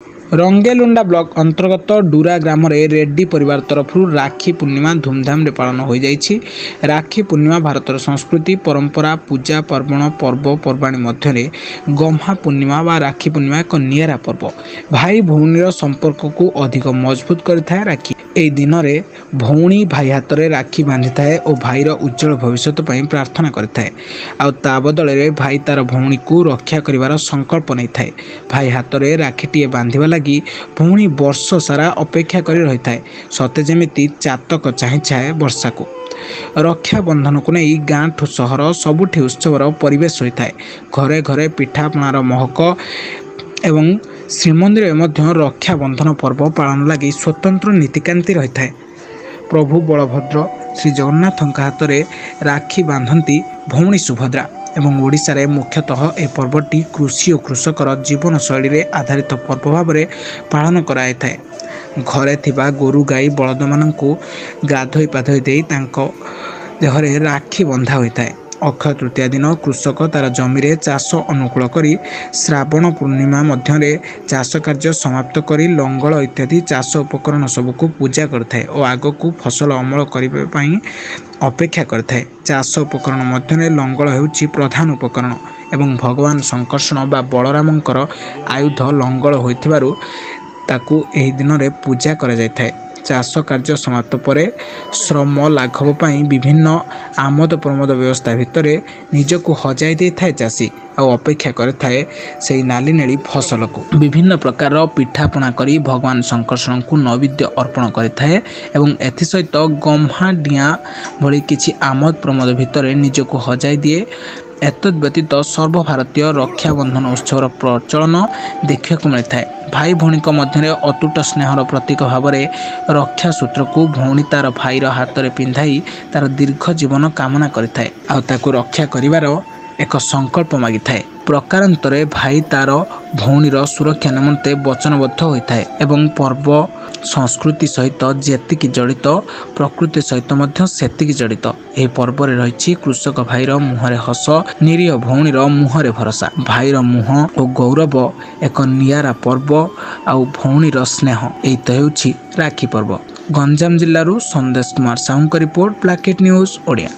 Rangeilunda block अंतर्गत डूरा ग्राम रेड्डी परिवार तरफ राखी पूर्णिमा धूमधाम रे पालन हो जाइछि। राखी पूर्णिमा भारतर संस्कृति परंपरा पूजा पर्वण पर्वपर्वाणी मध्य गम्हा पूर्णिमा व राखी पूर्णिमा एक निरा पर्व। भाई भौणीर संपर्क को अधिक मजबूत करिथाय राखी। एई दिन रे भौणी भाई हाथ में राखी बांधि थाए और भाईर उज्जवल भविष्य प्रार्थना करिथाए। आउ ता बदल रे भाई तार भौणी को रक्षा करिवार संकल्प नहीं थाए। भाई हाथ में राखीटीए बांधिबा लगी भौणी वर्ष सारा अपेक्षा करी रही थाए, सते जेमिति चातक चाहे छाए वर्षा को। रक्षाबंधन को नहीं गाँ ठू सहर सबुठी उत्सवर परिवेश होता है। घरे घरे पिठापणार महक एवं श्रीमंदिर मध्य रक्षाबंधन पर्व पालन लगी स्वतंत्र नीतिकांति रही है। प्रभु बलभद्र श्री जगन्नाथ हाथ में राखी बांधती भौणी सुभद्रा एवं ओडिशा रे मुख्यतः ए पर्वटी कृषि और कृषकर जीवन शैली रे आधारित पर्व भाव में पालन कराई थाए। घरे थिबा गोरु गाई बलद माननकु गाधोई पाधोई देई तांको देहरे राखी बंधा होता है। अक्षय तृतीया दिन कृषक तार जमी रे चाष अनुकूल करी श्रावण पूर्णिमा मध्य चाष कार्य समाप्त करी लंगल इत्यादि चाष उपकरण सबको पूजा करथाए और आगकू फसल अमल करने पई अपेक्षा करथाए। चाष उपकरण मध्य लंगल हेउछि प्रधान उपकरण एवं भगवान शंकर्षण बा बलरामंकर आयुध लंगल होइथिबारु ताकू एही दिन रे पूजा करा जायथाए। चाष कार्य समाप्त पर श्रम लाघव पाई विभिन्न आमद प्रमोद व्यवस्था भितर निजको हजाई दे थाए चाषी और अपेक्षा करे से नाली नेली फसल को। विभिन्न प्रकार पिठापଣା करी भगवान शंकर्षण को नैवेद्य अर्पण करे एवं एथि सहित गम्हा डिया भली किछि आमद प्रमोद भितर निजको हजाई दिए। एतद व्यतीत सर्वभारतीय रक्षाबंधन उत्सव प्रचलन देखा मिलता है। भाई भौणी मध्य अतुट स्नेहर प्रतीक भाव में रक्षा सूत्र को भौणी तार भाईर हाथ में पिंधाई तार दीर्घ जीवन कामना करिथाए आ ताकू रक्षा करिवार एक संकल्प मागी थाए। प्रकारांतरे भाई तार भौणीर सुरक्षा निमंते वचनबद्ध होता है एवं पर्व संस्कृति सहित जेतिकी जड़ित प्रकृति सहित मध्य सेतिकी जड़ित। यह पर्व रही कृषक भाईर मुहरे हस निरीह भौणीर मुहरे भरसा। भाईर मुह और गौरव एक नियारा पर्व आउ भौणीर स्नेह यही तो हेउछि राखी पर्व। गंजाम जिल्लारू संदेश कुमार साहू का रिपोर्ट, प्लाकेट न्यूज ओडिया।